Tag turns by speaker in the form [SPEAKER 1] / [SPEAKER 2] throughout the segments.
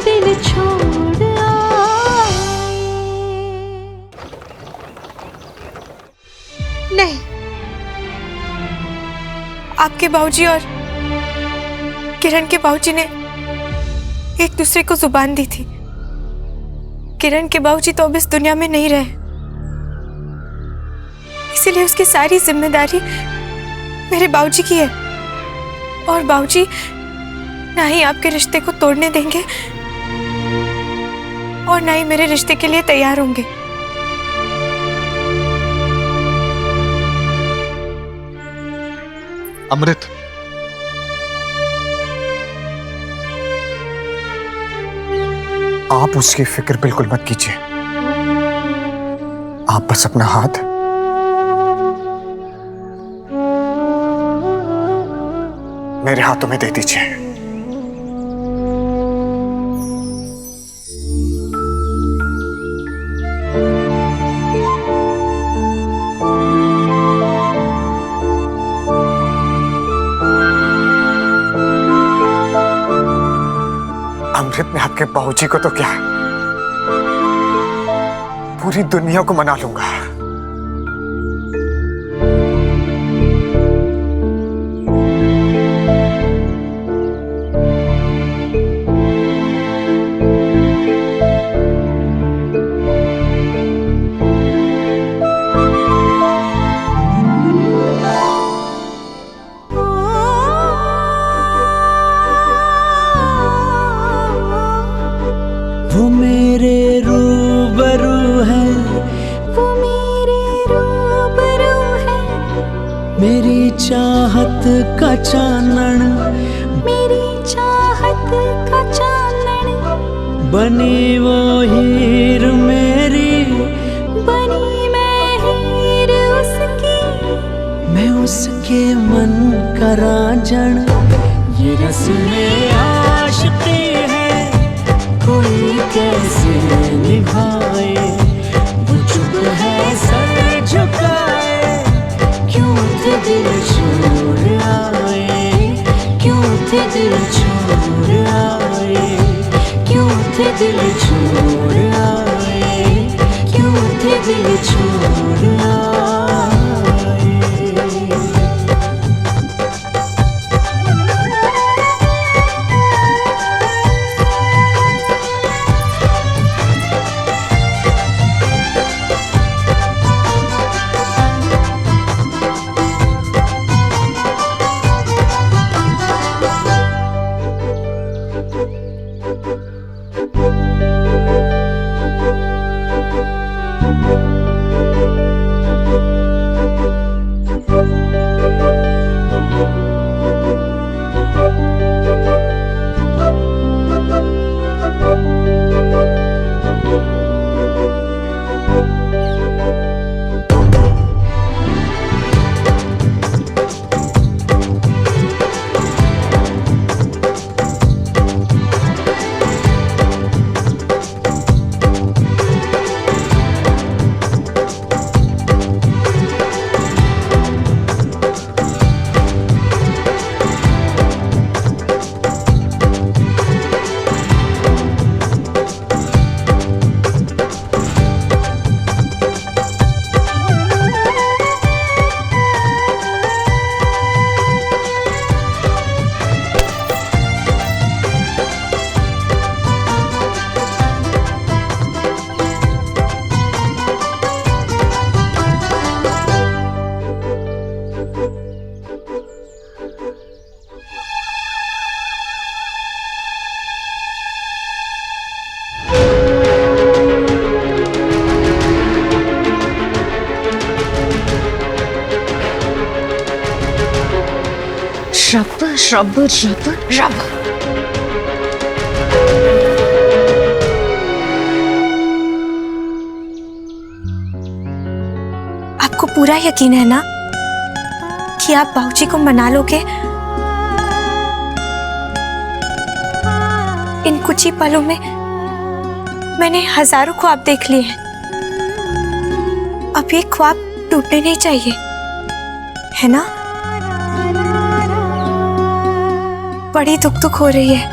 [SPEAKER 1] दिल छोड़ आए।
[SPEAKER 2] नहीं, आपके बाबूजी और किरण के बाबूजी ने एक दूसरे को जुबान दी थी। किरण के बाबूजी तो अब इस दुनिया में नहीं रहे, इसीलिए उसकी सारी जिम्मेदारी मेरे बाबूजी की है। और बाबूजी ना ही आपके रिश्ते को तोड़ने देंगे और ना ही मेरे रिश्ते के लिए तैयार होंगे।
[SPEAKER 3] अमृत, आप उसकी फिक्र बिल्कुल मत कीजिए। आप बस अपना हाथ मेरे हाथों में दे दीजिए। अमृत, में आपके बाबूजी को तो क्या, पूरी दुनिया को मना लूंगा।
[SPEAKER 1] वो मेरे रूबरू है, वो मेरे रूबरू है, मेरी चाहत का चानन, मेरी चाहत का चानन, बनी वो हीर मेरी, बनी मैं हीर उसकी, मैं उसके मन का रांझण। ये रस्में आशिकी है, कोई कैसे निभाए, वो चुप है सर झुकाए, क्यों थे दिल छोड़ आए, क्यों थे दिल छोड़ आए, क्यों थे दिल छोड़ आए, क्यों थे दिल छोड़ आए।
[SPEAKER 4] रब रब रब रब।
[SPEAKER 2] आपको पूरा यकीन है ना कि आप बाबूजी को मना लोगे? इन कुछ ही पलों में मैंने हजारों ख्वाब देख लिए हैं। अब ये ख्वाब टूटने नहीं चाहिए, है ना? बड़ी दुख हो रही है,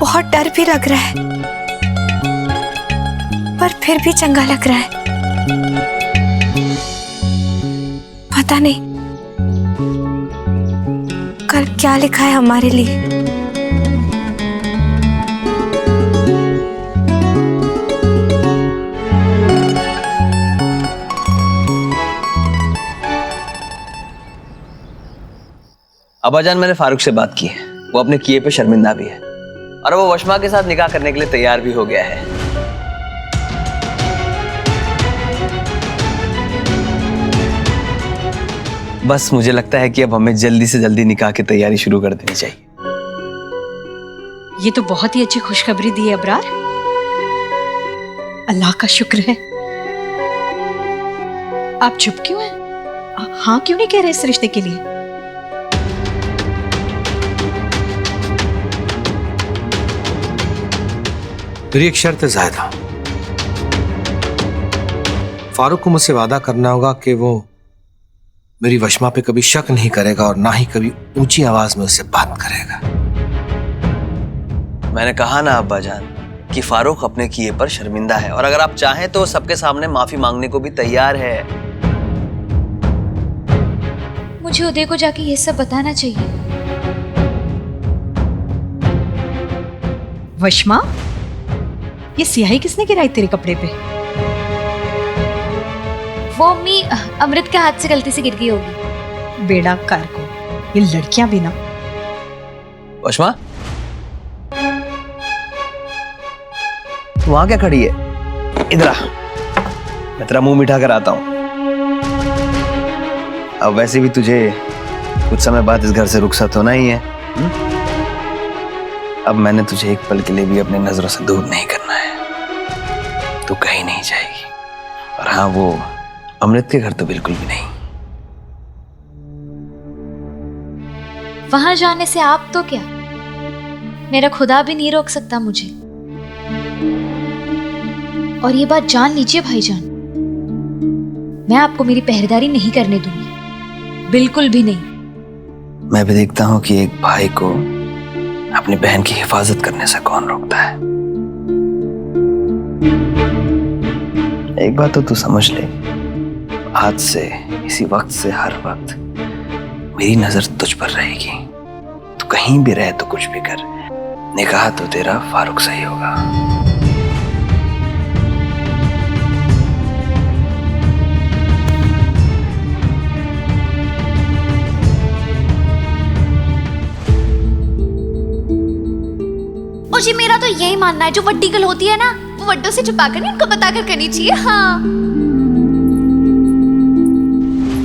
[SPEAKER 2] बहुत डर भी लग रहा है, पर फिर भी चंगा लग रहा है। पता नहीं कल क्या लिखा है हमारे लिए।
[SPEAKER 5] अब्बाजान, मैंने फारूक से बात की है। वो अपने किए पे शर्मिंदा भी है और वो वशमा के साथ निकाह करने के लिए तैयार भी हो गया है। बस मुझे लगता है कि अब हमें जल्दी से जल्दी निकाह की तैयारी शुरू कर देनी चाहिए।
[SPEAKER 4] ये तो बहुत ही अच्छी खुशखबरी दी है अबरार। अल्लाह का शुक्र है। आप चुप क्यों हैं? हाँ क्यों नहीं कह रहे इस रिश्ते के लिए?
[SPEAKER 6] मेरी एक शर्त है ज़ाहिदा। फारूक को मुझसे वादा करना होगा कि वो मेरी वशमा पे कभी शक नहीं करेगा और ना ही कभी ऊंची आवाज में उससे बात करेगा।
[SPEAKER 5] मैंने कहा ना अब्बाजान कि फारूक अपने किए पर शर्मिंदा है और अगर आप चाहें तो सबके सामने माफी मांगने को भी तैयार है।
[SPEAKER 7] मुझे उदय को जाके ये सब बताना चाहिए।
[SPEAKER 4] वशमा, ये स्याही किसने गिराई तेरे कपड़े पे?
[SPEAKER 7] वो अम्मी अमृत के हाथ से गलती से गिर गई होगी।
[SPEAKER 4] बेड़ा कार को, ये लड़कियां भी ना।
[SPEAKER 5] वशमा, वहां क्या खड़ी है? इधर आ, मैं तेरा मुंह मिठा कर आता हूं। अब वैसे भी तुझे कुछ समय बाद इस घर से रुखसत होना ही है। अब मैंने तुझे एक पल के लिए भी अपनी नजरों से दूर नहीं करना है। तू कहीं नहीं जाएगी। और हाँ, वो अमृत के घर तो बिल्कुल भी नहीं।
[SPEAKER 7] वहां जाने से आप तो क्या, मेरा खुदा भी नहीं रोक सकता मुझे। और ये बात जान लीजिए भाईजान, मैं आपको मेरी पहरेदारी नहीं करने दूंगी, बिल्कुल भी नहीं।
[SPEAKER 5] मैं भी देखता हूं कि एक भाई को अपनी बहन की हिफाजत करने से कौन रोकता है। एक बात तो तू समझ ले, आज से इसी वक्त से हर वक्त मेरी नजर तुझ पर रहेगी। तू कहीं भी रहे तो कुछ भी कर, निकाह तो तेरा फारूक से ही होगा।
[SPEAKER 7] और जी मेरा तो यही मानना है, जो वड्डी गल होती है ना, वो वड्डों से छुपाकर नहीं, उनको बताकर करनी चाहिए। हाँ,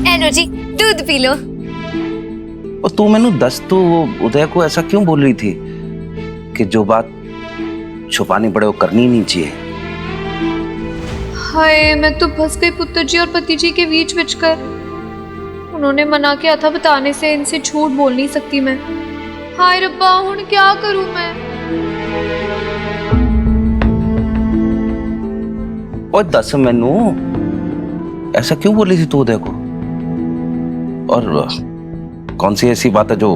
[SPEAKER 7] एनो जी दूध पी लो।
[SPEAKER 8] और तू मैनू दस, तो उदय को ऐसा क्यों बोल रही थी कि जो बात छुपानी पड़े वो करनी नहीं चाहिए?
[SPEAKER 2] हाय, मैं तो फंस गई पुत्र जी और पति जी के बीच बिचकर। उन्होंने मना किया था बताने से, इनसे झूठ बोल नहीं सकती मैं। हाय रब्बा, हुण क्या करूं मैं?
[SPEAKER 8] और दस मैनू ऐसा क्यों बोली थी तू उदय को? और कौन सी ऐसी बात है जो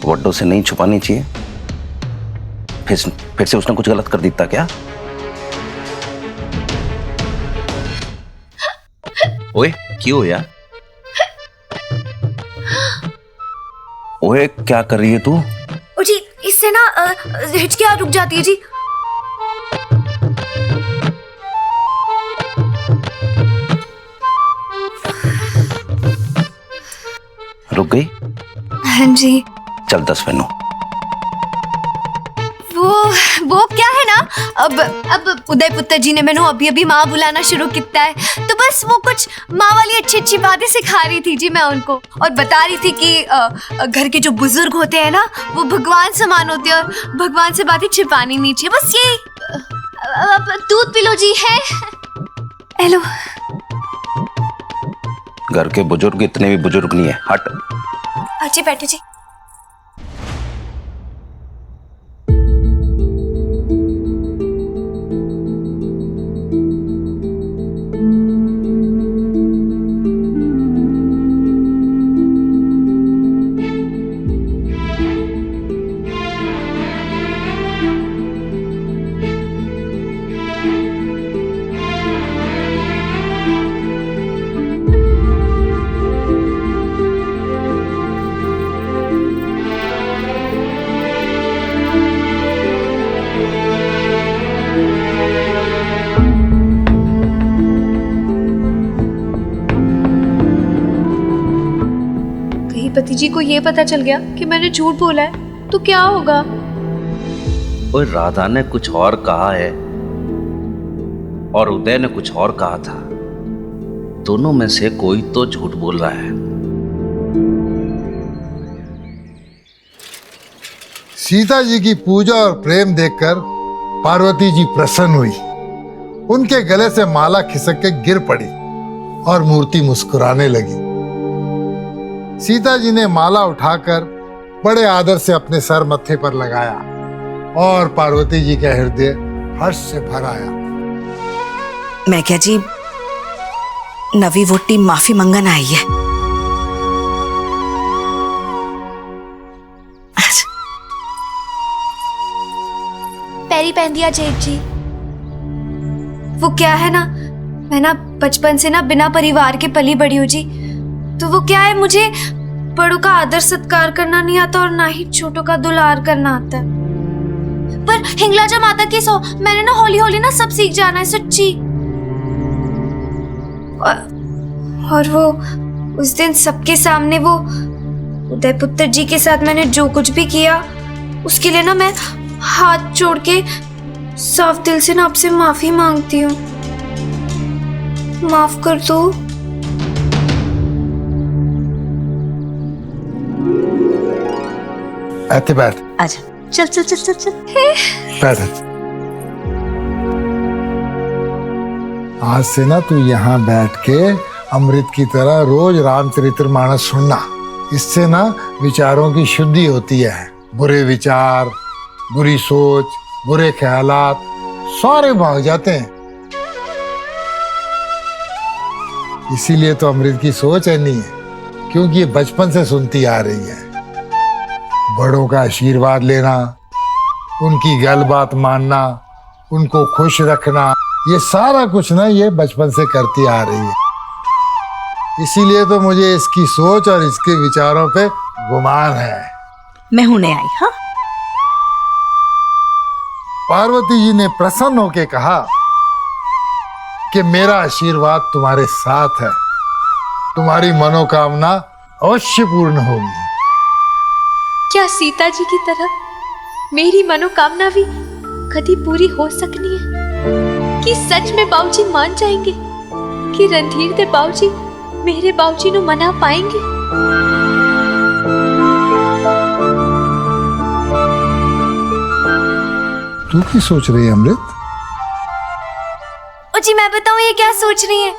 [SPEAKER 8] वड्डों से नहीं छुपानी चाहिए? फिर से उसने कुछ गलत कर दिया क्या? ओए क्यों यार? ओए क्या कर रही है तू?
[SPEAKER 2] ओ जी, इससे ना हिचकियां रुक जाती है जी।
[SPEAKER 8] रुक गई?
[SPEAKER 2] हाँ जी।
[SPEAKER 8] चल 10 मैनू।
[SPEAKER 2] वो क्या है ना, अब उदय पुत्र जी ने मैंने अभी अभी माँ बुलाना शुरू किया है, तो बस वो कुछ माँ वाली अच्छी अच्छी बातें सिखा रही थी जी मैं उनको, और बता रही थी कि घर के जो बुजुर्ग होते हैं ना, वो भगवान समान होते हैं और भगवान से बातें छिपानी नहीं चाहिए। बस यही। दूध पी लो जी। है हेलो।
[SPEAKER 8] घर के बुजुर्ग इतने भी बुजुर्ग नहीं है, हट।
[SPEAKER 2] अच्छी बैठे जी।
[SPEAKER 7] पार्वती जी को ये पता चल गया कि मैंने झूठ बोला है तो क्या होगा?
[SPEAKER 8] और राधा ने कुछ और कहा है और उदय ने कुछ और कहा था। दोनों में से कोई तो झूठ बोल रहा है।
[SPEAKER 9] सीता जी की पूजा और प्रेम देखकर पार्वती जी प्रसन्न हुई। उनके गले से माला खिसक के गिर पड़ी और मूर्ति मुस्कुराने लगी। सीता जी ने माला उठाकर बड़े आदर से अपने सर मत्थे पर लगाया और पार्वती जी का हृदय हर्ष से भर आया।
[SPEAKER 10] मैं क्या जी, नवी वोटी माफी मंगन आई है।
[SPEAKER 2] पैरी पहन दिया जेठ जी। वो क्या है ना, मैं ना बचपन से ना बिना परिवार के पली बड़ी हूँ जी। तो वो क्या है, मुझे बड़ों का आदर सत्कार करना नहीं आता और ना ही छोटों का दुलार करना आता है। पर हिंगलाजा माता की सो मैंने ना हौली हौली ना सब सीख जाना है, सच्ची। और वो उस दिन सबके सामने वो उदय पुत्र जी के साथ मैंने जो कुछ भी किया उसके लिए ना मैं हाथ जोड़ के साफ दिल से ना आपसे माफी मांगती हूँ। माफ कर दो।
[SPEAKER 9] आते बैठ।
[SPEAKER 10] आजा, चल चल चल चल चल।
[SPEAKER 9] बैठ। आज से ना तू यहाँ बैठ के अमृत की तरह रोज रामचरितमानस सुनना। इससे ना विचारों की शुद्धि होती है। बुरे विचार, बुरी सोच, बुरे ख्यालात सारे भाग जाते हैं। इसीलिए तो अमृत की सोच ऐनी है, क्योंकि ये बचपन से सुनती आ रही है। बड़ों का आशीर्वाद लेना, उनकी गल बात मानना, उनको खुश रखना, ये सारा कुछ ना ये बचपन से करती आ रही है। इसीलिए तो मुझे इसकी सोच और इसके विचारों पे गुमान है।
[SPEAKER 10] मैं हुने आई। हाँ,
[SPEAKER 9] पार्वती जी ने प्रसन्न होकर कहा कि मेरा आशीर्वाद तुम्हारे साथ है, तुम्हारी मनोकामना अवश्य पूर्ण होगी।
[SPEAKER 7] क्या सीता जी की तरह मेरी मनोकामना भी कभी पूरी हो सकनी है? कि सच में बाबूजी मान जाएंगे कि रणधीर दे बाबूजी मेरे बाबूजी नु मना पाएंगे?
[SPEAKER 9] तू क्या सोच रही है अमृत?
[SPEAKER 2] ओ जी मैं बताऊं ये क्या सोच रही है?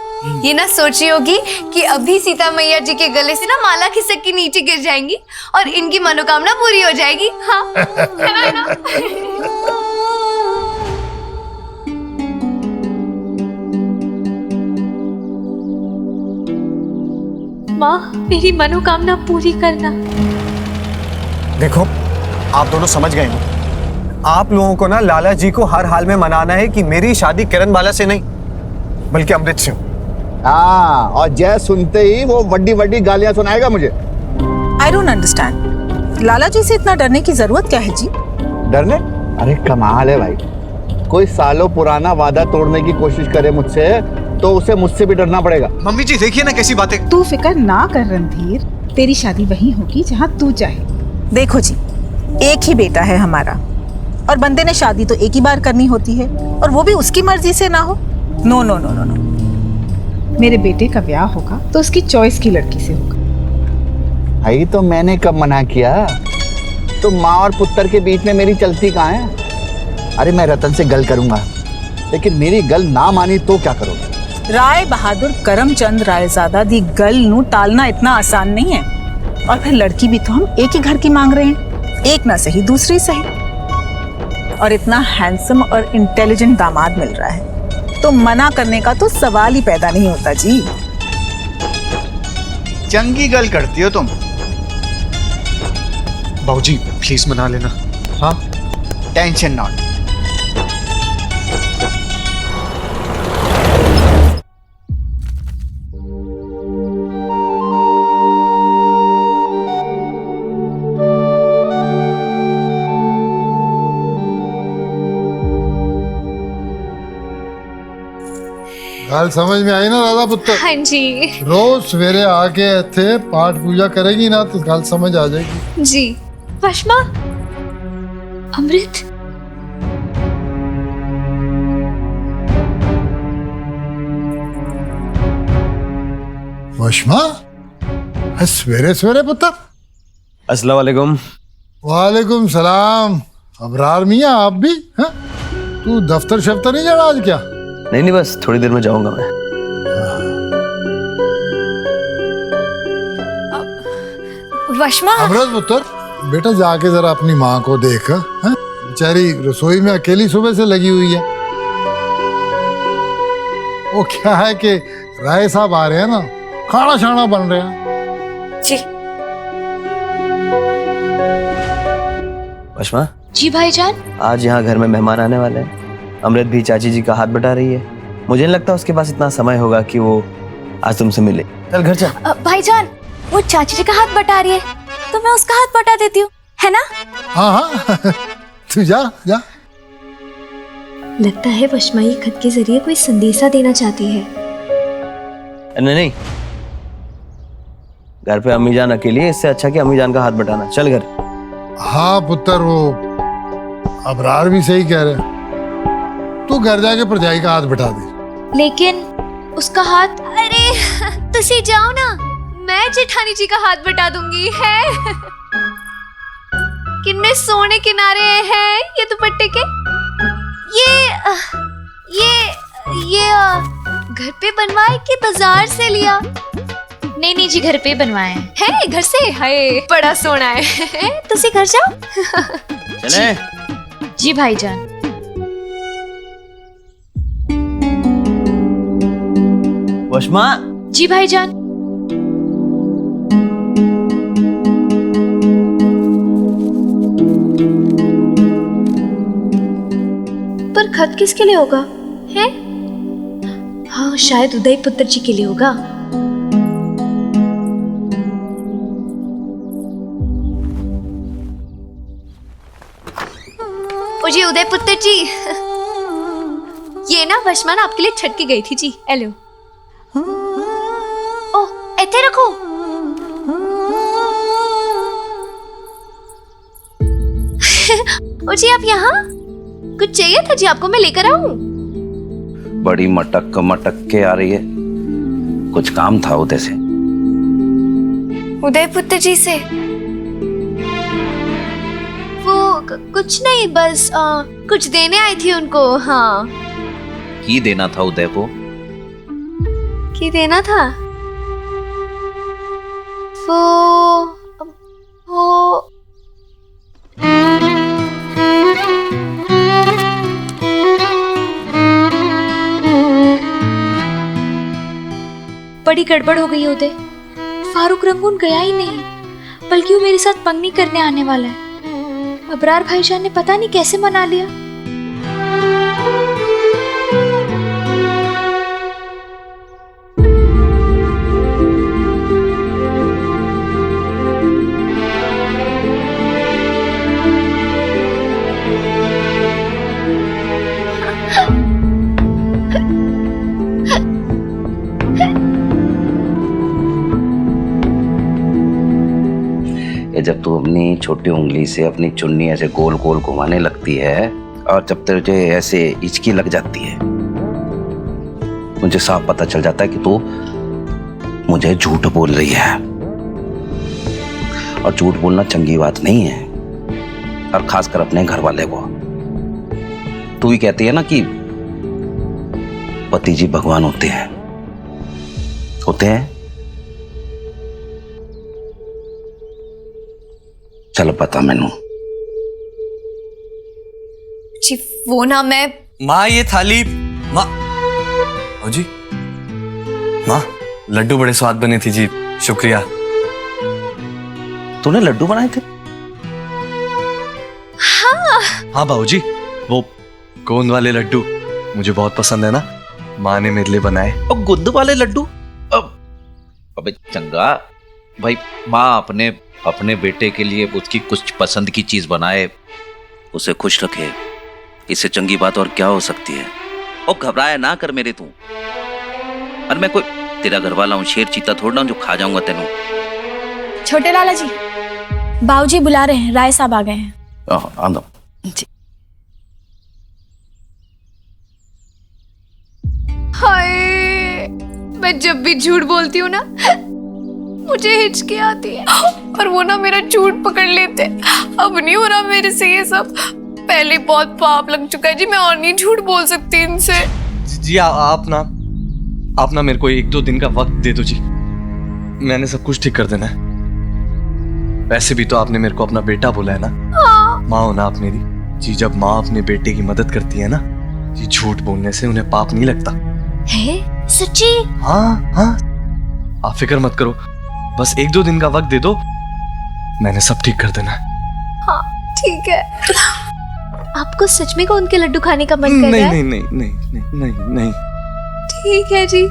[SPEAKER 2] ये ना सोच रही होगी कि अभी सीता मैया जी के गले से ना माला खिसक के नीचे गिर जाएंगी और इनकी मनोकामना पूरी हो जाएगी। हाँ है ना?
[SPEAKER 7] माँ, मेरी मनोकामना पूरी करना।
[SPEAKER 3] देखो, आप दोनों समझ गए हो। आप लोगों को ना लाला जी को हर हाल में मनाना है कि मेरी शादी किरण बाला से नहीं बल्कि अमृत से हो।
[SPEAKER 11] हाँ, और जय सुनते ही वो बड़ी बड़ी गालियां सुनाएगा मुझे।
[SPEAKER 10] I don't understand. लाला जी से इतना डरने की जरूरत क्या है जी?
[SPEAKER 11] डरने? अरे कमाल है भाई। कोई सालों पुराना वादा तोड़ने की कोशिश करे मुझसे तो उसे मुझसे भी डरना पड़ेगा।
[SPEAKER 6] मम्मी जी देखिए ना कैसी बातें।
[SPEAKER 12] तू फिक्र ना कर रणधीर, तेरी शादी वहीं होगी जहाँ तू चाहे।
[SPEAKER 10] देखो जी, एक ही बेटा है हमारा और बंदे ने शादी तो एक ही बार करनी होती है, और वो भी उसकी मर्जी से ना हो। No no no no no.
[SPEAKER 12] मेरे बेटे का ब्याह होगा तो उसकी चॉइस की लड़की से होगा।
[SPEAKER 11] भाई तो मैंने कब मना किया? तो माँ और पुत्र के बीच में मेरी चलती कहाँ है? अरे मैं रतन से गल करूंगा, लेकिन मेरी गल ना मानी तो क्या करोगे?
[SPEAKER 10] राय बहादुर करमचंद रायजादा दी गल नू टालना इतना आसान नहीं है। और फिर लड़की भी तो हम एक ही घर की मांग रहे हैं, एक ना सही दूसरी सही। और इतना हैंडसम और इंटेलिजेंट दामाद मिल रहा है तो मना करने का तो सवाल ही पैदा नहीं होता जी।
[SPEAKER 11] चंगी गल करती हो तुम।
[SPEAKER 3] बाबूजी प्लीज मना लेना। हाँ,
[SPEAKER 11] टेंशन नॉट।
[SPEAKER 9] गाल समझ में आई ना राधा पुत्र?
[SPEAKER 7] हाँ जी।
[SPEAKER 9] रोज सवेरे आके थे पाठ पूजा करेगी ना तो गाल समझ आ जाएगी।
[SPEAKER 7] जी। वशमा, अमृत,
[SPEAKER 9] वशमा, सवेरे सवेरे पुत्र।
[SPEAKER 5] अस्सलाम वालेकुम।
[SPEAKER 9] वालेकुम सलाम। अबरार मियाँ आप भी हैं? तू दफ्तर शफ्तर नहीं जाना आज क्या?
[SPEAKER 5] नहीं बस थोड़ी देर में जाऊंगा मैं।
[SPEAKER 2] वशमा,
[SPEAKER 9] अमृत पुत्र, बेटा जाके जरा अपनी माँ को देख। हैं? बेचारी रसोई में अकेली सुबह से लगी हुई है। वो क्या है कि राय साहब आ रहे हैं ना, खाना शाना बन रहा है।
[SPEAKER 2] जी।
[SPEAKER 5] वशमा
[SPEAKER 7] जी भाईजान।
[SPEAKER 5] आज यहाँ घर में मेहमान आने वाले हैं। अमृत भी चाची जी का हाथ बटा रही है। मुझे नहीं लगता उसके पास इतना समय होगा कि वो आज तुमसे मिले। चल घर चल।
[SPEAKER 2] भाईजान, वो चाची जी का हाथ बटा रही है तो मैं उसका हाथ बटा देती हूँ, है ना?
[SPEAKER 9] हाँ हाँ तू जा जा।
[SPEAKER 7] लगता है वशमा ये खत के जरिए कोई संदेशा देना चाहती है।
[SPEAKER 5] नहीं, घर पे अम्मी जान अकेली है, इससे अच्छा कि अम्मी जान का हाथ बटाना। चल घर।
[SPEAKER 9] हाँ पुत्र, वो अबरार भी सही कह रहे। तू घर जाके भरजाई का हाथ बटा दे।
[SPEAKER 7] लेकिन उसका हाथ।
[SPEAKER 2] अरे तुसी जाओ ना, मैं जेठानी जी का हाथ बटा दूंगी। है कितने सोने किनारे हैं ये दुपट्टे के। ये घर पे बनवाए कि बाजार से लिया?
[SPEAKER 7] नहीं जी, घर पे बनवाए हैं।
[SPEAKER 2] है घर से? हाय बड़ा सोना है। तुसी घर जाओ।
[SPEAKER 5] चले।
[SPEAKER 7] जी भाईजान।
[SPEAKER 5] वशमा।
[SPEAKER 7] जी भाईजान। पर खत किसके लिए होगा? है? हाँ, शायद उदय पुत्र जी के लिए होगा।
[SPEAKER 2] जी उदय पुत्र जी, ये ना वशमा ना आपके लिए छटकी गई थी जी। हेलो। ओह, ऐसे रखो। ओ जी, आप यहाँ? कुछ चाहिए था जी आपको? मैं लेकर आऊं?
[SPEAKER 8] बड़ी मटक मटक के आ रही है। कुछ काम था उदय से।
[SPEAKER 2] उदय पुत्र जी से? वो कुछ नहीं, बस कुछ देने आई थी उनको। हाँ।
[SPEAKER 8] की देना था उदय को?
[SPEAKER 2] की देना था? वो
[SPEAKER 7] बड़ी गड़बड़ हो गई है उदय। फारूक रंगून गया ही नहीं, बल्कि वो मेरे साथ पंगनी करने आने वाला है। अबरार भाईजान ने पता नहीं कैसे मना लिया।
[SPEAKER 8] जब तू अपनी छोटी उंगली से अपनी चुन्नी ऐसे गोल गोल घुमाने लगती है और जब तुझे ऐसे हिचकी लग जाती है, मुझे साफ पता चल जाता है कि तू मुझे झूठ बोल रही है। और झूठ बोलना चंगी बात नहीं है, और खासकर अपने घर वाले को। तू ही कहती है ना कि पति जी भगवान होते हैं। चलो पता मैनू
[SPEAKER 2] जी। वो ना मैं।
[SPEAKER 13] माँ ये थाली। माँ जी, माँ लड्डू बड़े स्वाद बने थे जी, शुक्रिया।
[SPEAKER 8] तूने लड्डू बनाए थे?
[SPEAKER 13] हाँ बाबूजी, वो गोंद वाले लड्डू मुझे बहुत पसंद है ना, माँ ने मेरे लिए बनाए।
[SPEAKER 8] और गुद्द वाले लड्डू? अबे चंगा भाई, माँ अपने बेटे के लिए उसकी कुछ पसंद की चीज बनाए, उसे खुश रखे, इससे चंगी बात और क्या हो सकती है। और घबराया ना कर मेरे तू। और मैं कोई तेरा घर वाला हूँ, शेर चीता थोड़ा ना जो खा जाऊंगा तेनू।
[SPEAKER 7] छोटे लाला जी, बाबूजी बुला रहे हैं, राय साहब आ गए हैं।
[SPEAKER 8] आंदो।
[SPEAKER 2] हाय, मैं जब भी झूठ बोलती हूँ ना मुझे हिचकी आती है, और वो ना मेरा झूठ पकड़ लेते। अब नहीं हो रहा मेरे से ये सब, पहले बहुत पाप लग चुका है जी, मैं और नहीं झूठ बोल सकती इनसे।
[SPEAKER 13] जी आप ना मेरे को 1-2 दिन का वक्त दे दो जी, मैंने सब कुछ ठीक कर देना है। वैसे भी तो आपने मेरे को अपना बेटा बोला है ना।
[SPEAKER 2] हाँ।
[SPEAKER 13] माँ हो ना आप मेरी जी। जब माँ अपने बेटे की मदद करती है ना जी, झूठ बोलने से उन्हें पाप नहीं लगता
[SPEAKER 2] है। सच्ची?
[SPEAKER 13] हाँ, आप फिक्र मत करो, बस 1-2 दिन का वक्त दे दो, मैंने सब ठीक कर देना है।
[SPEAKER 2] हाँ ठीक है। आपको सच में गोंद के लड्डू खाने का मन कर रहा है?
[SPEAKER 13] नहीं।
[SPEAKER 2] ठीक है जी।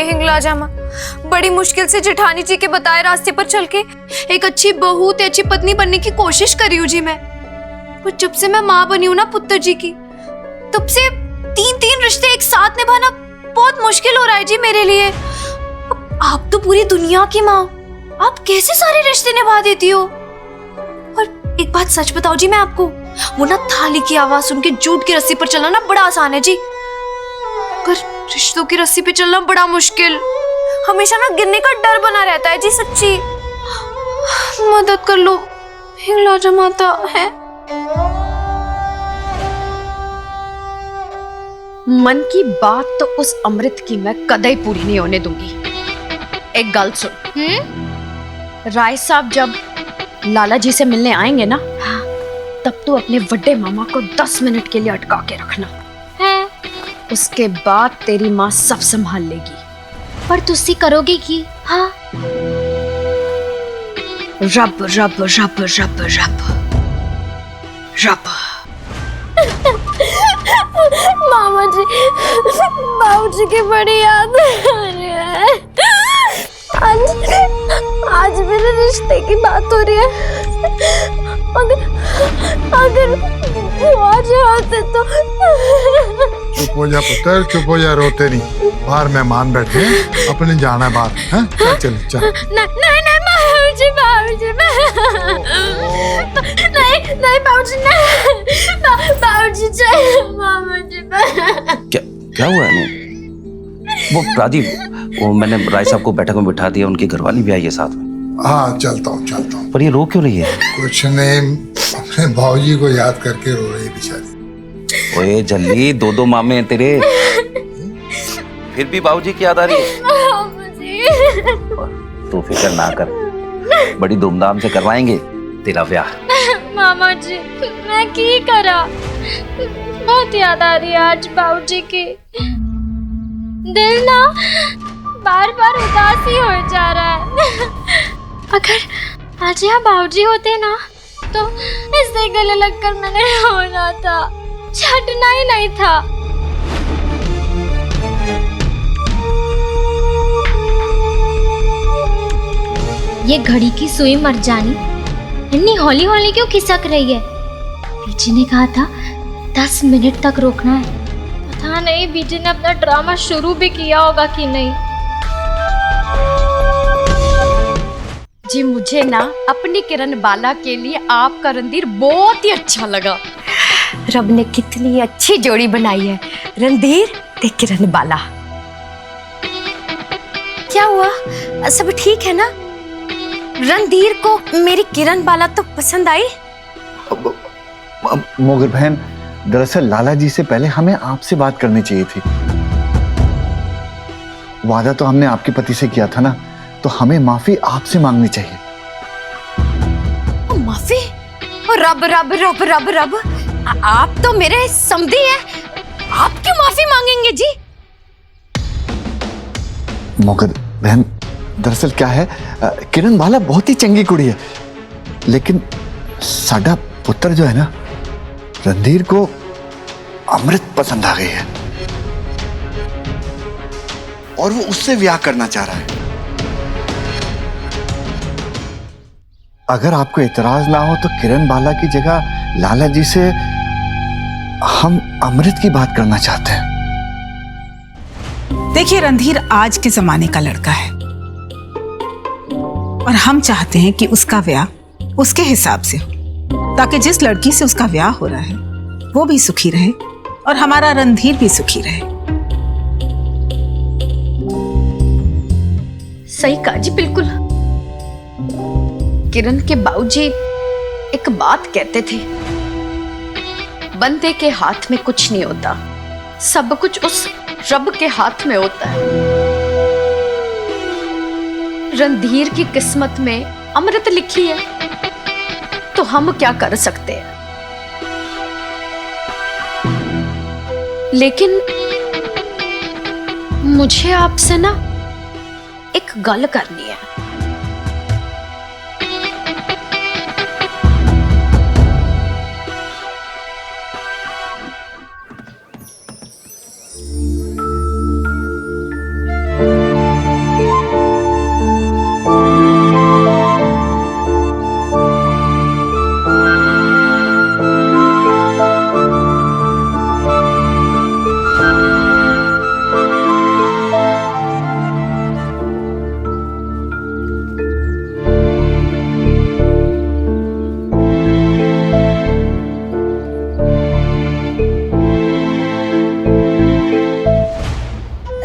[SPEAKER 2] हिंगलाजा माँ, बड़ी मुश्किल से जेठानी जी के बताए रास्ते पर चल के एक अच्छी बहू ते अच्छी पत्नी बनने की कोशिश करी हूँ जी मैं। पर जब से मैं माँ बनी हूँ ना पुत्र जी की, तब से 3 रिश्ते एक साथ निभाना बहुत मुश्किल हो रहा है जी मेरे लिए। आप तो पूरी दुनिया की माँ हो, आप कैसे सारे रिश्ते निभा देती हो? और एक बात सच बताओ जी मैं आपको, वो ना थाली की आवाज सुन के जूट की रस्सी पर चलना ना बड़ा आसान है जी, पर रिश्तों की रस्सी पे चलना बड़ा मुश्किल। हमेशा ना गिरने का डर बना रहता है जी। सच्ची मदद कर लो हिंगलाजा माता है।
[SPEAKER 14] मन की बात तो उस अमृत की मैं कदई पूरी नहीं होने दूंगी। एक गल सुन, राय साहब जब लाला जी से मिलने आएंगे ना, तब तू अपने बड़े मामा को 10 मिनट के लिए अटका के रखना है। उसके बाद तेरी माँ सब संभाल लेगी।
[SPEAKER 7] पर तुसी करोगे की? हाँ।
[SPEAKER 14] रब रब रब रब रब रब।
[SPEAKER 7] मामा जी, बाबूजी की बड़ी याद आ रही है। आज मेरे रिश्ते की बात हो रही है। अगर वो आ जाते तो।
[SPEAKER 9] चुप हो जा पुत्र, चुप हो जा, रोते नहीं। बाहर मेहमान बैठे हैं, अपने जाना है बाहर। हैं? चल
[SPEAKER 7] नहीं बाबूजी, नहीं बाबूजी, नहीं बाबूजी, चल मामा जी।
[SPEAKER 8] क्या हुआ है? वो राजीव, वो मैंने राय साहब को बैठक में बिठा दिया, उनकी घरवाली भी आई है साथ में।
[SPEAKER 9] हाँ चलता हूँ।
[SPEAKER 8] पर ये रो क्यों रही है?
[SPEAKER 9] कुछ नहीं, अपने भाऊजी को याद करके रो रही बेचारी।
[SPEAKER 8] ओए जल्दी, 2 मामे हैं तेरे, फिर भी बाबूजी की याद आ रही है। तू फिक्र ना कर, बड़ी धूमधाम से करवाएंगे तेरा ब्याह।
[SPEAKER 7] मामा जी मैं की करा, बहुत याद आ रही है आज बाबूजी की। दिल ना बार बार उदास ही हो जा रहा है। अगर आज यहाँ बाबूजी होते ना तो इससे गले लगकर मैंने रोना था, छटना ही नहीं था। ये घड़ी की सुई मर जानी इतनी हौली हौली क्यों खिसक रही है? बीजी ने कहा था 10 मिनट तक रोकना है। पता नहीं बीजी ने अपना ड्रामा शुरू भी किया होगा कि नहीं।
[SPEAKER 14] जी मुझे ना अपनी किरण बाला के लिए आपका रणधीर बहुत ही अच्छा लगा। रब ने कितनी अच्छी जोड़ी बनाई है, रणधीर ते किरण बाला। क्या हुआ, सब ठीक है ना? रणधीर को मेरी किरण बाला तो पसंद आई?
[SPEAKER 11] मोगर बहन, दरअसल लाला जी से पहले हमें आपसे बात करनी चाहिए थी। वादा तो हमने आपके पति से किया था ना, तो हमें माफी आपसे मांगनी चाहिए।
[SPEAKER 14] माफी? रब रब रब रब रब, आप तो मेरे समधी हैं, आप क्यों माफी मांगेंगे जी?
[SPEAKER 11] मगर बहन, दरअसल क्या है, किरण बाला बहुत ही चंगी कुड़ी है, लेकिन साडा पुत्र जो है ना, रणधीर को अमृत पसंद आ गई है और वो उससे ब्याह करना चाह रहा है। अगर आपको इतराज ना हो तो किरण बाला की जगह लाला जी से हम अमृत की बात करना चाहते हैं।
[SPEAKER 10] देखिए, रणधीर आज के जमाने का लड़का है और हम चाहते हैं कि उसका ब्याह उसके हिसाब से हो, ताकि जिस लड़की से उसका ब्याह हो रहा है वो भी सुखी रहे और हमारा रणधीर भी सुखी रहे।
[SPEAKER 14] सही कहा जी, बिल्कुल। किरण के बाबूजी एक बात कहते थे, बंदे के हाथ में कुछ नहीं होता, सब कुछ उस रब के हाथ में होता है। रणधीर की किस्मत में अमृत लिखी है, तो हम क्या कर सकते हैं। लेकिन मुझे आपसे ना एक गल करनी है।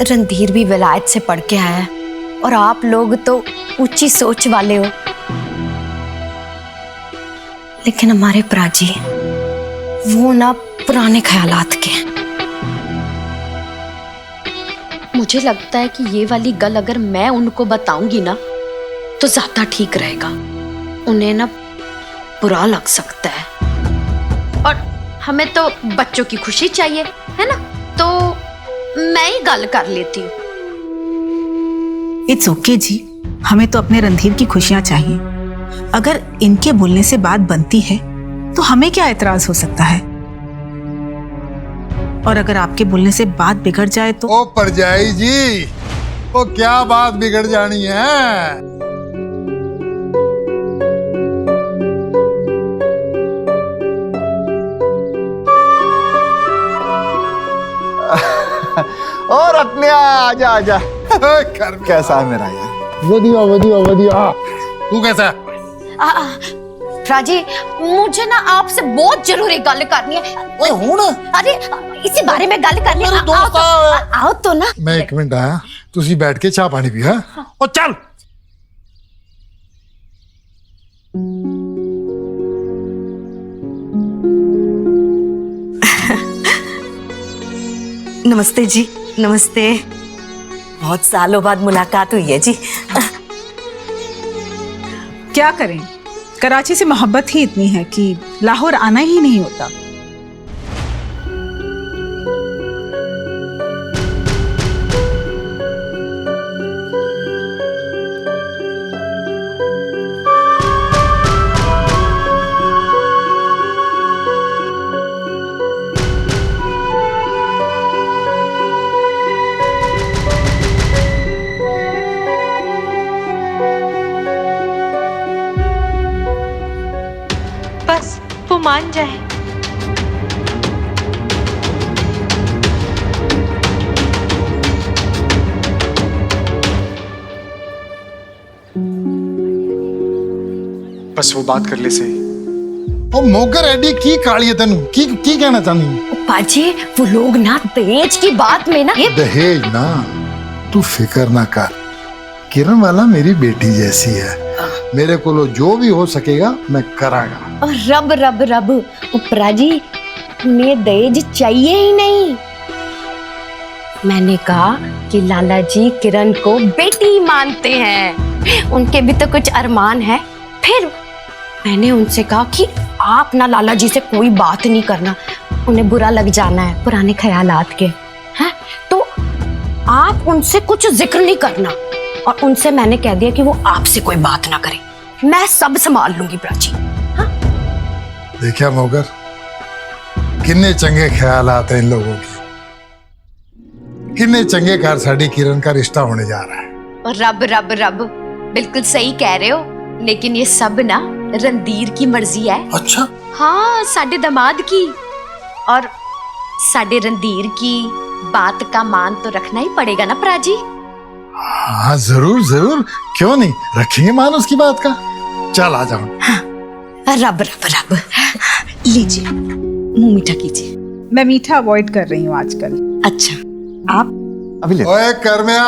[SPEAKER 2] रणधीर भी विलायत से पढ़ के आया है और आप लोग तो ऊंची सोच वाले हो, लेकिन हमारे प्राजी वो ना पुराने ख्यालात के।
[SPEAKER 14] मुझे लगता है कि ये वाली गल अगर मैं उनको बताऊंगी ना तो ज्यादा ठीक रहेगा, उन्हें ना बुरा लग सकता है। और हमें तो बच्चों की खुशी चाहिए है ना, तो मैं ही गल कर लेती हूँ।
[SPEAKER 10] इट्स ओके जी, हमें तो अपने रणधीर की खुशियां चाहिए। अगर इनके बोलने से बात बनती है तो हमें क्या एतराज हो सकता है, और अगर आपके बोलने से बात बिगड़ जाए तो।
[SPEAKER 9] ओ परजाई जी, वो क्या बात बिगड़ जानी है।
[SPEAKER 11] और अपने आजा आजा। कैसा है मेरा यार?
[SPEAKER 9] वधिया वधिया वधिया। तू कैसा है?
[SPEAKER 2] राजी, मुझे ना आपसे बहुत जरूरी गल करनी है।
[SPEAKER 9] ओए हूं ना,
[SPEAKER 2] अरे इसी बारे में गल करनी है। आओ तो ना।
[SPEAKER 9] मैं 1 मिनट आया, तुसी बैठ के चाह पानी पिया। ओ चल।
[SPEAKER 4] नमस्ते जी, नमस्ते। बहुत सालों बाद मुलाकात हुई है जी।
[SPEAKER 10] क्या करें, कराची से मोहब्बत ही इतनी है कि लाहौर आना ही नहीं होता।
[SPEAKER 7] बस वो मान जाए।
[SPEAKER 3] बस वो बात कर ले सही।
[SPEAKER 9] ओ मोगर एडी की काली है तेनू, की कहना चाहनी?
[SPEAKER 2] पाजी, वो लोग ना दहेज की बात में ना।
[SPEAKER 9] दहेज ना, तू फिक्र ना कर, किरण वाला मेरी बेटी जैसी है, मेरे को जो भी हो सकेगा मैं करांगा।
[SPEAKER 2] और रब रब रब उपरा जी, उन्हें दहेज चाहिए ही नहीं। मैंने कहा कि लाला जी किरण को बेटी मानते हैं, उनके भी तो कुछ अरमान है। फिर मैंने उनसे कहा कि आप ना लाला जी से कोई बात नहीं करना, उन्हें बुरा लग जाना है पुराने ख्यालात के हैं। तो
[SPEAKER 14] आप उनसे कुछ जिक्र नहीं करना, और उनसे मैंने कह दिया कि वो आपसे कोई बात ना करे। मैं सब संभाल लूंगी प्राची।
[SPEAKER 9] देखा मोगर, किन्ने चंगे ख्याल आते हैं इन लोगों के, किन्ने चंगे कार साड़ी किरण का रिश्ता होने जा रहा है।
[SPEAKER 14] रब रब रब, बिल्कुल सही कह रहे हो, लेकिन ये सब ना रणधीर की मर्जी है।
[SPEAKER 6] अच्छा?
[SPEAKER 14] हाँ, साडे दामाद की, और साडे रणधीर की बात का मान तो रखना ही पड़ेगा ना प्राजी।
[SPEAKER 9] हाँ जरूर जरूर, क्यों नहीं, रखेंगे मान उसकी बात का। चल आ जाओ।
[SPEAKER 14] हाँ, रब रब रब, लीजिए मुंह मीठा कीजिए।
[SPEAKER 12] मैं मीठा अवॉइड कर रही हूँ आजकल।
[SPEAKER 14] अच्छा, आप
[SPEAKER 11] अभी ले।
[SPEAKER 9] ओए करमिया,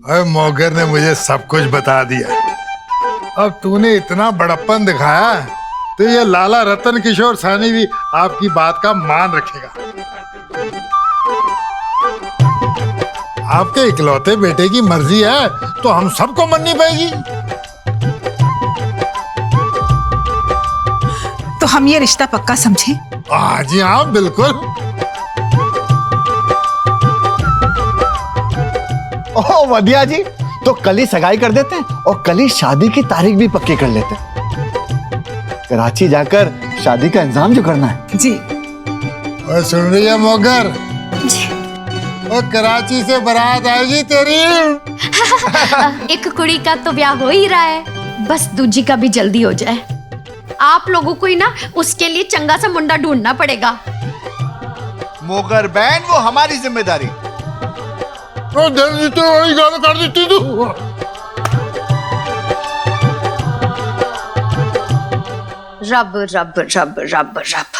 [SPEAKER 9] ओए मोगर ने मुझे सब कुछ बता दिया। अब तूने इतना बड़प्पन दिखाया तो ये लाला रतन किशोर सानी भी आपकी बात का मान रखेगा। आपके इकलौते बेटे की मर्जी है तो हम सबको माननी पड़ेगी।
[SPEAKER 12] तो हम ये रिश्ता पक्का समझे?
[SPEAKER 9] हाँ जी हाँ, बिल्कुल।
[SPEAKER 11] ओह वधिया जी, तो कल ही सगाई कर देते हैं और कल ही शादी की तारीख भी पक्की कर लेते हैं। कराची जाकर शादी का इंतजाम जो करना है।
[SPEAKER 12] जी।
[SPEAKER 9] और सुन रही है मोगर?
[SPEAKER 14] जी।
[SPEAKER 9] और कराची से बारात आएगी तेरी।
[SPEAKER 14] एक कुड़ी का तो ब्याह हो ही रहा है, बस दूजी का भी जल्दी हो जाए। आप लोगों को ही ना उसके लिए चंगा सा मुंडा ढूंढना पड़ेगा।
[SPEAKER 11] मोगर बहन, वो हमारी जिम्मेदारी।
[SPEAKER 9] वही गाना कर देती तू।
[SPEAKER 14] रब रब रब रब रब।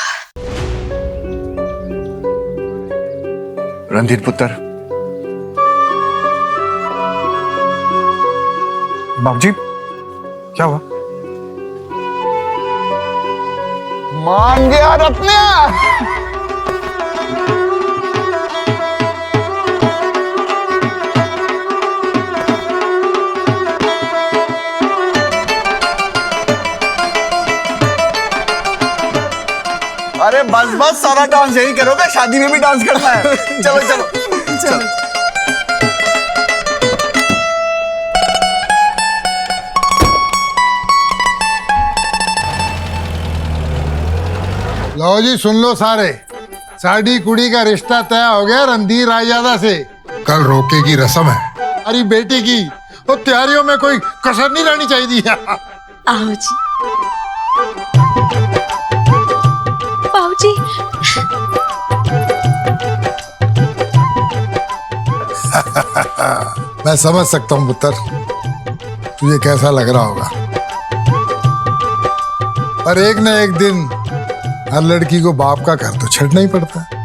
[SPEAKER 11] रणधीर पुत्र,
[SPEAKER 3] बाबूजी क्या हुआ?
[SPEAKER 11] मान गया रत्ना। अरे बस बस, सारा डांस यही करोगे, शादी में भी डांस करना है। चलो चलो चलो।
[SPEAKER 9] लो जी सुन लो सारे, साड़ी कुड़ी का रिश्ता तय हो गया रणधीर रायजादा से। कल रोके की रस्म है हमारी बेटी की, और तैयारियों में कोई कसर नहीं रहनी चाहिए।
[SPEAKER 14] आओ जी। बाबूजी।
[SPEAKER 9] मैं समझ सकता हूँ पुत्र, तुझे कैसा लग रहा होगा, पर एक न एक दिन हर लड़की को बाप का घर तो छड़ना ही पड़ता है।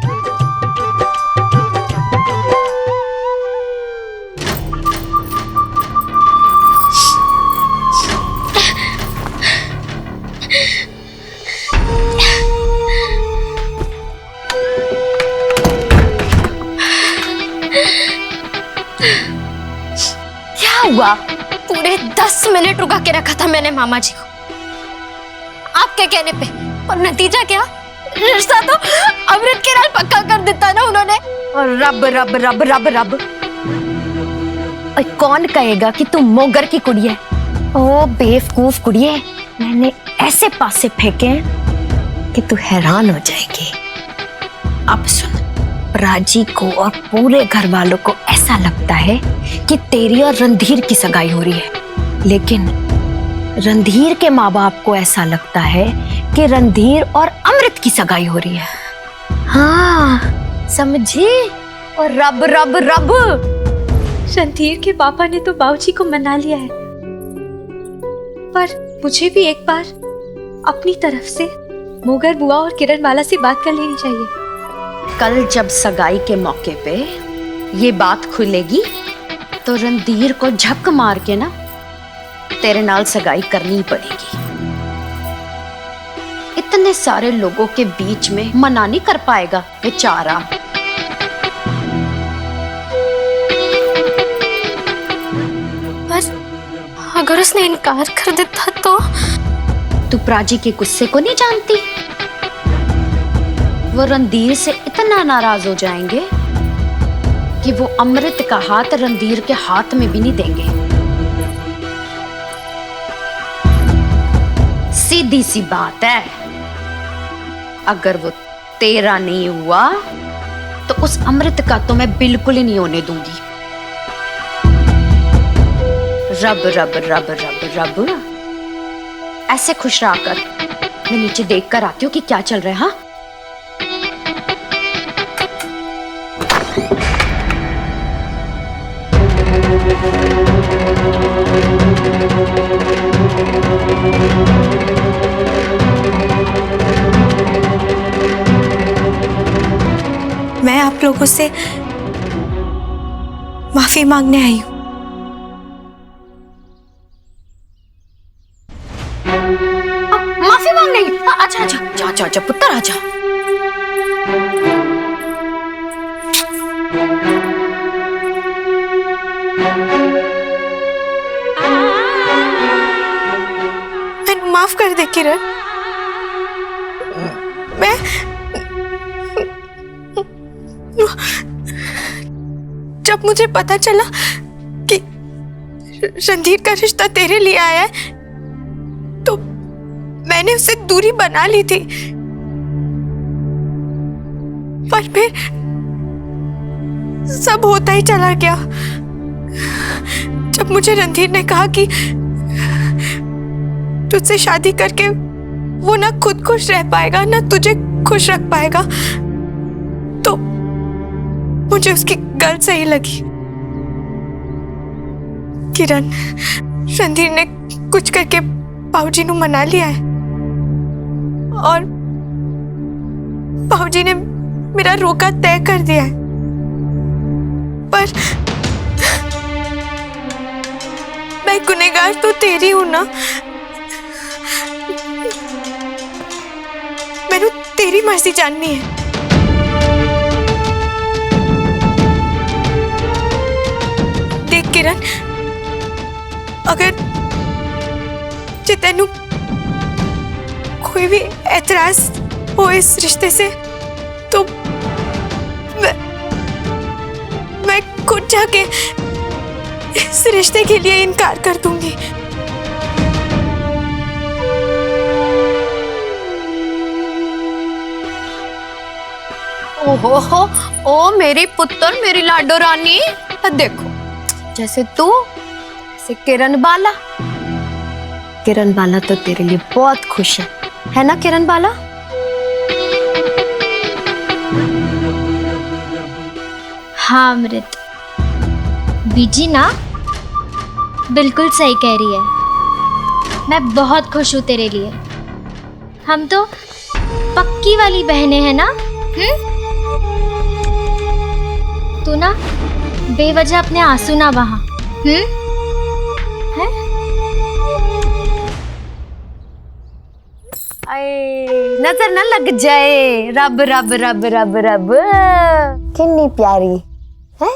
[SPEAKER 14] क्या हुआ? पूरे 10 मिनट रुका के रखा था मैंने मामा जी को आपके कहने पे, और नतीजा क्या? रिश्ता तो अमृत के नाल पक्का कर देता ना उन्होंने। और रब रब रब रब रब, और कौन कहेगा कि तू मोगर की कुड़ी है? ओ बेवकूफ कुड़ी है, मैंने ऐसे पासे फेंके कि तू हैरान हो जाएगी। अब सुन, राजी को और पूरे घर वालों को ऐसा लगता है कि तेरी और रणधीर की सगाई हो रही है, लेकिन रणधीर के माँ बाप को ऐसा लगता है कि रणधीर और अमृत की सगाई हो रही है। हाँ समझी? और रब रब रब,
[SPEAKER 7] रणधीर के पापा ने तो बाबूजी को मना लिया है, पर मुझे भी एक बार अपनी तरफ से मोगर बुआ और किरण बाला से बात कर लेनी चाहिए।
[SPEAKER 14] कल जब सगाई के मौके पे ये बात खुलेगी तो रणधीर को झक मार के ना तेरे नाल सगाई करनी ही पड़ेगी। इतने सारे लोगों के बीच में मना नहीं कर पाएगा बेचारा। बस अगर उसने इनकार कर देता तो? तू प्राची के गुस्से को नहीं जानती? वो रणधीर से इतना नाराज हो जाएंगे कि वो अमृत का हाथ रणधीर के हाथ में भी नहीं देंगे। सीधी सी बात है, अगर वो तेरा नहीं हुआ तो उस अमृत का तो मैं बिल्कुल ही नहीं होने दूंगी। रब रब रब रब रब, ऐसे खुश रहकर मैं नीचे देख कर आती हूँ कि क्या चल रहा है। हाँ,
[SPEAKER 2] मैं आप लोगों से माफी मांगने आई हूँ।
[SPEAKER 14] माफी मांगने? अच्छा अच्छा, जा जा जा पुत्र, आजा।
[SPEAKER 2] मैंने माफ कर दे किरण। मैं जब मुझे पता चला कि रणधीर का रिश्ता तेरे लिए आया है तो मैंने उससे दूरी बना ली थी, पर फिर सब होता ही चला गया। जब मुझे रणधीर ने कहा कि तुझसे शादी करके वो ना खुद खुश रह पाएगा ना तुझे खुश रख पाएगा, तो मुझे उसकी गल सही लगी। किरण, रणधीर ने कुछ करके बाबूजी ने मना लिया है और बाबूजी ने मेरा रोका तय कर दिया है, पर मैं गुनहगार तो तेरी हूं ना। मैंने तेरी मर्जी जाननी है। देख किरण, अगर जे तेनू कोई भी एतराज हो इस रिश्ते से तो मैं खुद जाके इस रिश्ते के लिए इनकार कर दूंगी।
[SPEAKER 14] ओहो, ओ मेरी पुत्र, मेरी लाडो रानी, देखो जैसे तू ऐसे किरण बाला। किरण बाला तो तेरे लिए बहुत खुश है ना किरण बाला?
[SPEAKER 7] हाँ अमृत, बीजी ना बिल्कुल सही कह रही है। मैं बहुत खुश हूँ तेरे लिए। हम तो पक्की वाली बहनें हैं ना। तू ना बेवजह अपने आंसू ना बहा। हैं?
[SPEAKER 2] नजर न लग जाए। रब रब रब रब रब, कितनी प्यारी है।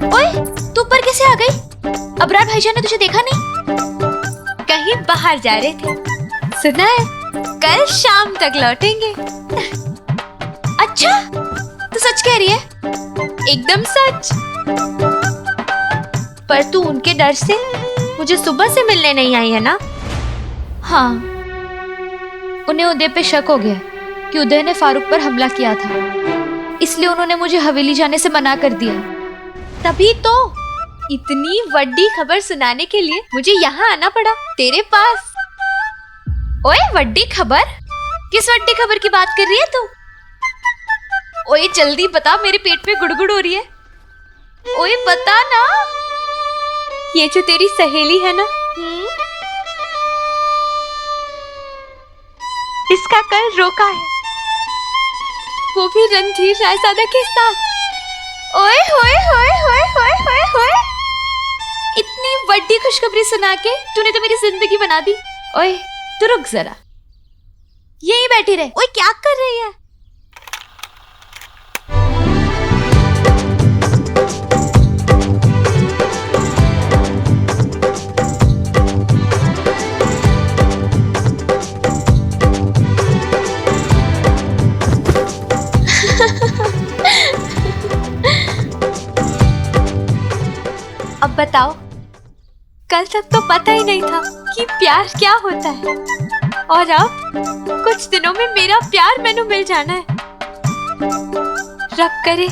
[SPEAKER 7] ओए, तू ऊपर कैसे आ गई? अबरार भाईजान ने तुझे देखा नहीं? कहीं बाहर जा रहे थे। सुना है कल शाम तक लौटेंगे। अच्छा, तू सच कह रही है? एकदम सच। पर तू उनके डर से मुझे सुबह से मिलने नहीं आई है ना? हाँ, उन्हें उदय पे शक हो गया कि उदय ने फारूक पर हमला किया था, इसलिए उन्होंने मुझे हवेली जाने से मना कर दिया। तभी तो इतनी बड़ी खबर सुनाने के लिए मुझे यहाँ आना पड़ा तेरे पास। ओए, बड़ी खबर? किस बड़ी खबर की बात कर रही है तू? ओए जल्दी बता, मेरे पेट में गुड़गुड़ हो रही है। ओए बता ना। ये जो तेरी सहेली है ना, इसका कल रोका है, वो भी रणधीर रायजादा के साथ। ओए होए होए होए होए होए होए, इतनी बड़ी खुशखबरी सुना के तूने तो मेरी जिंदगी बना दी। ओए तू रुक जरा, यहीं बैठी रहे। ओए क्या कर रही है? कल तक तो पता ही नहीं था कि प्यार क्या होता है, और अब कुछ दिनों में मेरा प्यार मैंने मिल जाना है। रब करे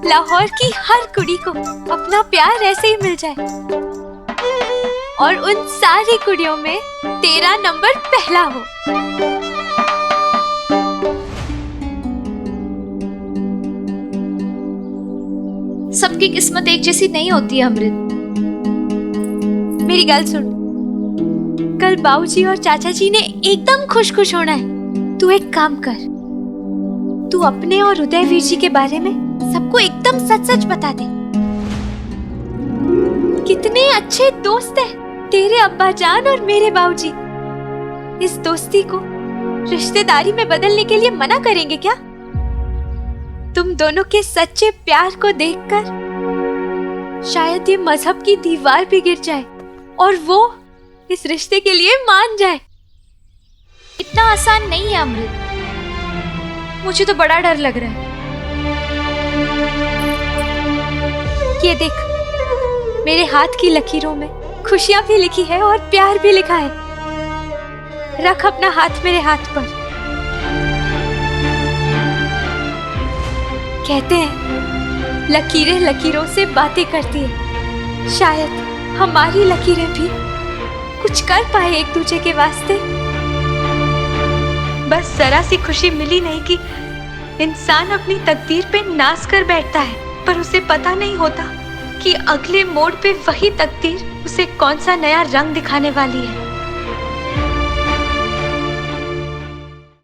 [SPEAKER 7] लाहौर की हर कुड़ी को अपना प्यार ऐसे ही मिल जाए, और उन सारी कुड़ियों में तेरा नंबर पहला हो।
[SPEAKER 2] सबकी किस्मत एक जैसी नहीं होती है अमृत।
[SPEAKER 7] मेरी गल सुन, कल बाबूजी और चाचा जी ने एकदम खुश खुश होना है। तू एक काम कर, तू अपने और उदयवीर जी के बारे में सबको एकदम सच सच बता दे। कितने अच्छे दोस्त हैं तेरे अब्बा जान और मेरे बाबूजी। इस दोस्ती को रिश्तेदारी में बदलने के लिए मना करेंगे क्या? तुम दोनों के सच्चे प्यार को देखकर शायद ये मजहब की दीवार भी गिर जाए और वो इस रिश्ते के लिए मान जाए।
[SPEAKER 2] इतना आसान नहीं है अमृत, मुझे तो बड़ा डर लग रहा है।
[SPEAKER 7] ये देख, मेरे हाथ की लकीरों में खुशियां भी लिखी है और प्यार भी लिखा है। रख अपना हाथ मेरे हाथ पर। कहते हैं लकीरें लकीरों से बातें करती है, शायद हमारी लकीरें भी कुछ कर पाए एक दूसरे के वास्ते। बस जरा सी खुशी मिली नहीं कि इंसान अपनी तकदीर पे नाज कर बैठता है, पर उसे पता नहीं होता कि अगले मोड़ पे वही तकदीर उसे कौन सा नया रंग दिखाने वाली है।